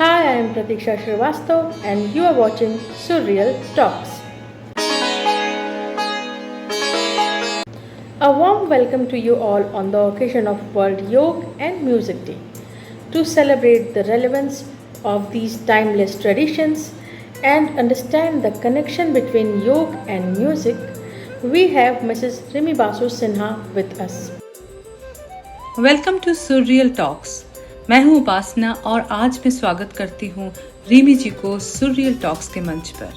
Hi, I am Pratiksha Srivastav and you are watching Surreal Talks. A warm welcome to you all on the occasion of World Yoga and Music Day. To celebrate the relevance of these timeless traditions and understand the connection between yoga and music, we have Mrs. Rimi Basu Sinha with us. Welcome to surreal talks. मैं हूँ उपासना और आज मैं स्वागत करती हूँ रीमी जी को surreal talks के मंच पर।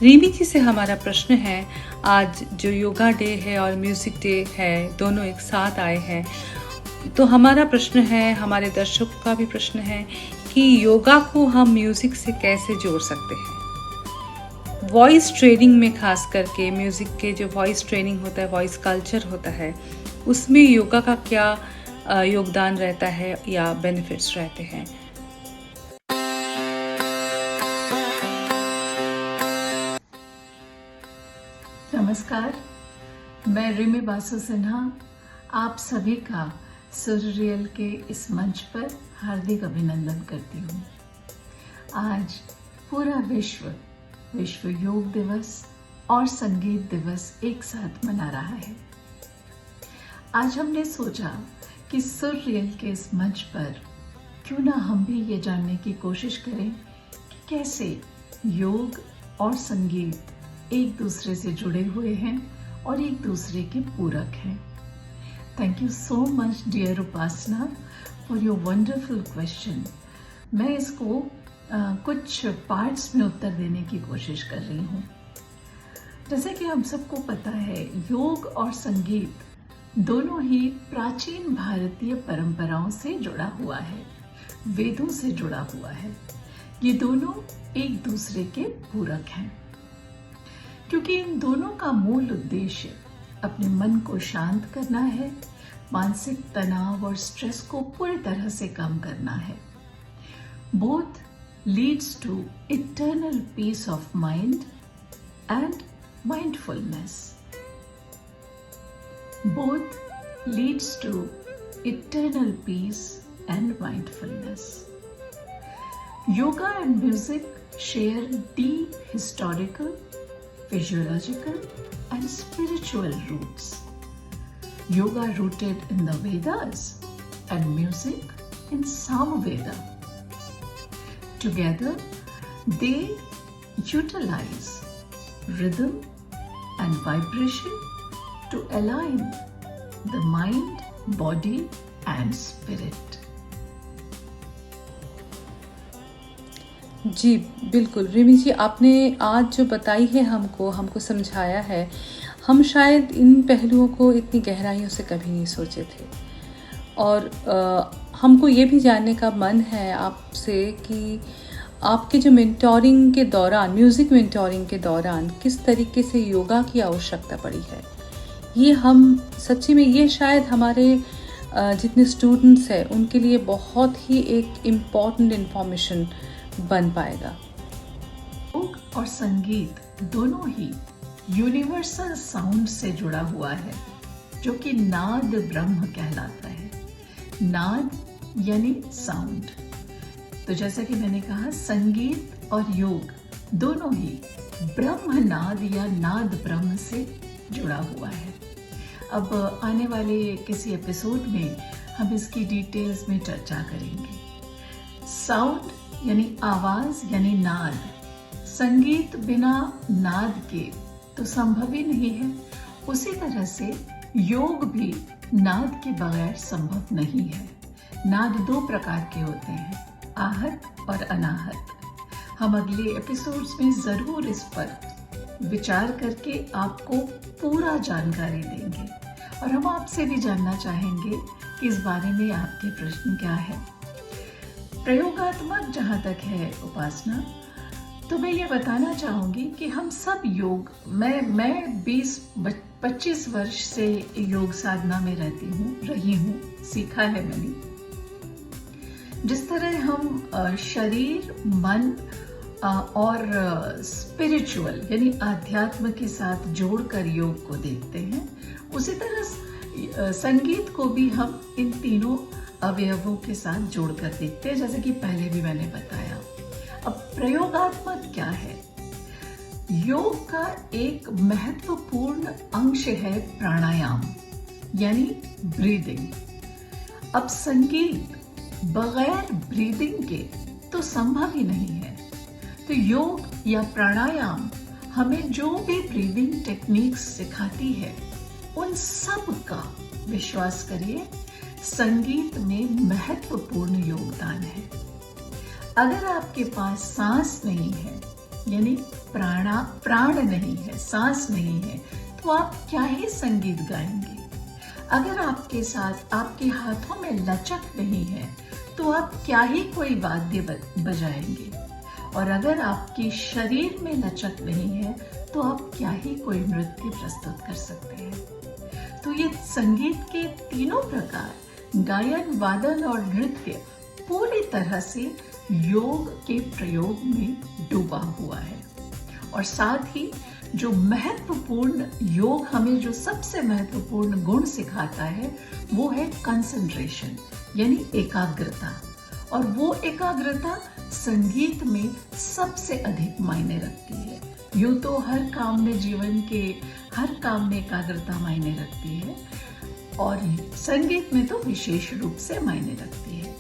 रीमी जी से हमारा प्रश्न है, आज जो योगा डे है और म्यूजिक डे है, दोनों एक साथ आए हैं, तो हमारा प्रश्न है, हमारे दर्शकों का भी प्रश्न है कि योगा को हम म्यूजिक से कैसे जोड़ सकते हैं। वॉइस ट्रेनिंग में खास करके म्यूजिक के जो वॉइस ट्रेनिंग होता है, वॉइस कल्चर होता है, उसमें योगा का क्या योगदान रहता है या बेनिफिट्स रहते हैं। नमस्कार, मैं रिमी बासु सिन्हा आप सभी का सुरियल के इस मंच पर हार्दिक अभिनंदन करती हूँ। आज पूरा विश्व योग दिवस और संगीत दिवस एक साथ मना रहा है। आज हमने सोचा कि सुरियल के इस मंच पर क्यों ना हम भी ये जानने की कोशिश करें कि कैसे योग और संगीत एक दूसरे से जुड़े हुए हैं और एक दूसरे के पूरक हैं। Thank you so much dear Upasana for your wonderful question. मैं इसको कुछ पार्ट्स में उत्तर देने की कोशिश कर रही हूँ। जैसे कि हम सबको पता है, योग और संगीत दोनों ही प्राचीन भारतीय परंपराओं से जुड़ा हुआ है, वेदों से जुड़ा हुआ है। ये दोनों एक दूसरे के पूरक हैं, क्योंकि इन दोनों का मूल उद्देश्य अपने मन को शांत करना है, मानसिक तनाव और स्ट्रेस को पूरी तरह से कम करना है। Both leads to eternal peace of mind and mindfulness. Both leads to eternal peace and mindfulness. Yoga and music share deep historical, physiological, and spiritual roots. Yoga rooted in the Vedas and music in Samaveda. Together, they utilize rhythm and vibration to align the mind, body and spirit. जी बिल्कुल रिमी जी, आपने आज जो बताई है हमको समझाया है, हम शायद इन पहलुओं को इतनी गहराइयों से कभी नहीं सोचे थे। और हमको ये भी जानने का मन है आपसे कि आपके जो मेंटोरिंग के दौरान, म्यूज़िक मेंटोरिंग के दौरान किस तरीके से योगा की आवश्यकता पड़ी है। ये हम सच्ची में, ये शायद हमारे जितने स्टूडेंट्स हैं उनके लिए बहुत ही एक इम्पॉर्टेंट इन्फॉर्मेशन बन पाएगा। योग और संगीत दोनों ही यूनिवर्सल साउंड से जुड़ा हुआ है, जो कि नाद ब्रह्म कहलाता है। नाद यानी साउंड। तो जैसा कि मैंने कहा, संगीत और योग दोनों ही ब्रह्म नाद या नाद ब्रह्म से जुड़ा हुआ है। अब आने वाले किसी एपिसोड में हम इसकी डिटेल्स में चर्चा करेंगे। साउंड यानी आवाज यानी नाद। संगीत बिना नाद के तो संभव ही नहीं है। उसी तरह से योग भी नाद के बगैर संभव नहीं है। नाद दो प्रकार के होते हैं, आहत और अनाहत। हम अगले एपिसोड्स में जरूर इस पर विचार करके आपको पूरा जानकारी देंगे, और हम आपसे भी जानना चाहेंगे कि इस बारे में आपके प्रश्न क्या है। प्रयोगात्मक जहाँ तक है उपासना, तो मैं ये बताना चाहूँगी कि हम सब योग, मैं 20-25 वर्ष से योग साधना में रही हूँ, सीखा है मैंने। जिस तरह हम शरीर, मन और स्पिरिचुअल यानी आध्यात्म के साथ जोड़कर योग को देखते हैं, उसी तरह संगीत को भी हम इन तीनों अवयवों के साथ जोड़कर देखते हैं, जैसे कि पहले भी मैंने बताया। अब प्रयोगात्मक क्या है? योग का एक महत्वपूर्ण अंश है प्राणायाम, यानी ब्रीदिंग। अब संगीत बगैर ब्रीदिंग के तो संभव ही नहीं है। तो योग या प्राणायाम हमें जो भी ब्रीदिंग टेक्निक्स सिखाती है, उन सब का, विश्वास करिए, संगीत में महत्वपूर्ण योगदान है। अगर आपके पास सांस नहीं है, यानी प्राण नहीं है, सांस नहीं है, तो आप क्या ही संगीत गाएंगे। अगर आपके साथ आपके हाथों में लचक नहीं है, तो आप क्या ही कोई वाद्य बजाएंगे। और अगर आपके शरीर में लचक नहीं है, तो आप क्या ही कोई नृत्य प्रस्तुत कर सकते हैं। तो ये संगीत के तीनों प्रकार, गायन, वादन और नृत्य, पूरी तरह से योग के प्रयोग में डूबा हुआ है। और साथ ही जो महत्वपूर्ण योग हमें जो सबसे महत्वपूर्ण गुण सिखाता है, वो है कंसंट्रेशन, यानी एकाग्रता। और वो एकाग्रता संगीत में सबसे अधिक मायने रखती है। यूं तो हर काम में, जीवन के हर काम में एकाग्रता मायने रखती है, और संगीत में तो विशेष रूप से मायने रखती है।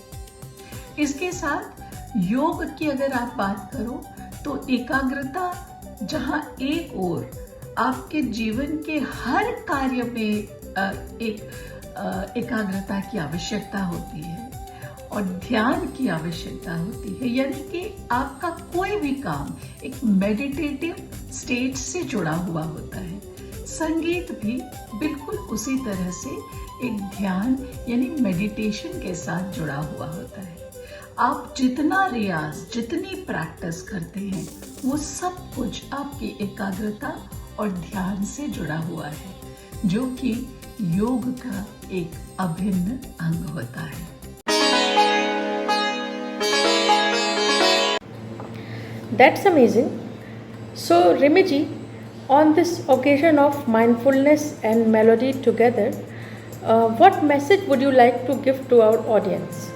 इसके साथ योग की अगर आप बात करो, तो एकाग्रता जहां एक ओर आपके जीवन के हर कार्य में एकाग्रता की आवश्यकता होती है और ध्यान की आवश्यकता होती है, यानी कि आपका कोई भी काम एक मेडिटेटिव स्टेट से जुड़ा हुआ होता है, संगीत भी बिल्कुल उसी तरह से एक ध्यान यानी मेडिटेशन के साथ जुड़ा हुआ होता है। आप जितना रियाज, जितनी प्रैक्टिस करते हैं, वो सब कुछ आपकी एकाग्रता और ध्यान से जुड़ा हुआ है, जो कि योग का एक अभिन्न अंग होता है। That's amazing. So, Rimiji, on this occasion of mindfulness and melody together, what message would you like to give to our audience?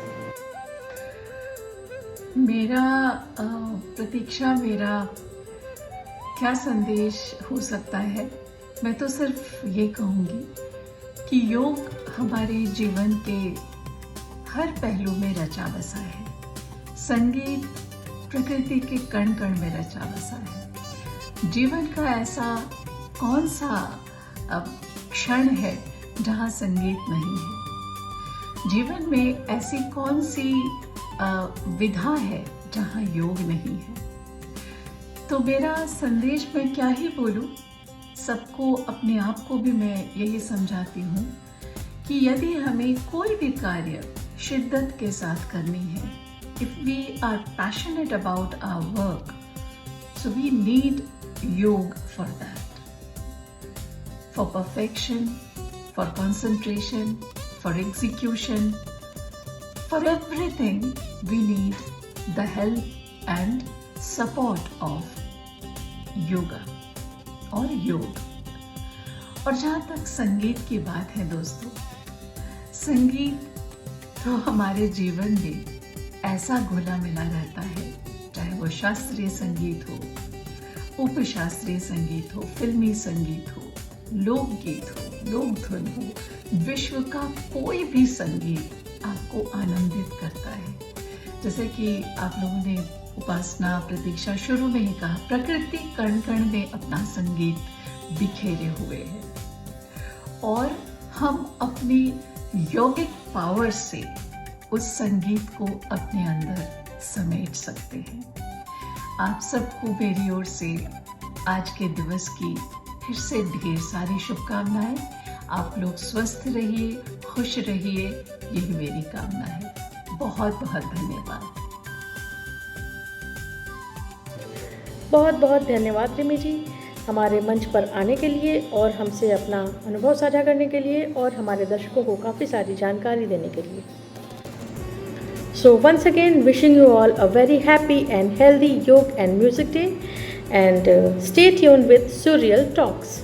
मेरा प्रतीक्षा, मेरा क्या संदेश हो सकता है? मैं तो सिर्फ ये कहूँगी कि योग हमारे जीवन के हर पहलू में रचा बसा है। संगीत प्रकृति के कण कण में रचा बसा है। जीवन का ऐसा कौन सा क्षण है जहाँ संगीत नहीं है? जीवन में ऐसी कौन सी विधा है जहाँ योग नहीं है? तो मेरा संदेश मैं क्या ही बोलूं, सबको, अपने आप को भी मैं यही समझाती हूँ कि यदि हमें कोई भी कार्य शिद्दत के साथ करनी है, if we are passionate about our work, so we need yoga for that, for perfection, for concentration, for execution, for everything we need the help and support of yoga और योग। और जहाँ तक संगीत की बात है दोस्तों, संगीत तो हमारे जीवन में ऐसा घुला मिला रहता है, चाहे वो शास्त्रीय संगीत हो, उपशास्त्रीय संगीत हो, फिल्मी संगीत हो, लोकगीत हो, लोक धुन हो, विश्व का कोई भी संगीत आपको आनंदित करता है। जैसे कि आप लोगों ने उपासना, प्रतीक्षा शुरू में ही कहा, प्रकृति कण कण में अपना संगीत बिखेरे हुए है और हम अपनी यौगिक पावर से उस संगीत को अपने अंदर समेट सकते हैं। आप सबको मेरी ओर से आज के दिवस की फिर से ढेर सारी शुभकामनाएं। आप लोग स्वस्थ रहिए, खुश रहिए, यही मेरी कामना है। बहुत बहुत धन्यवाद। बहुत बहुत धन्यवाद रिमी जी, हमारे मंच पर आने के लिए और हमसे अपना अनुभव साझा करने के लिए और हमारे दर्शकों को काफ़ी सारी जानकारी देने के लिए। So once again, wishing you all a very happy and healthy Yoga and Music Day, and stay tuned with Surreal Talks.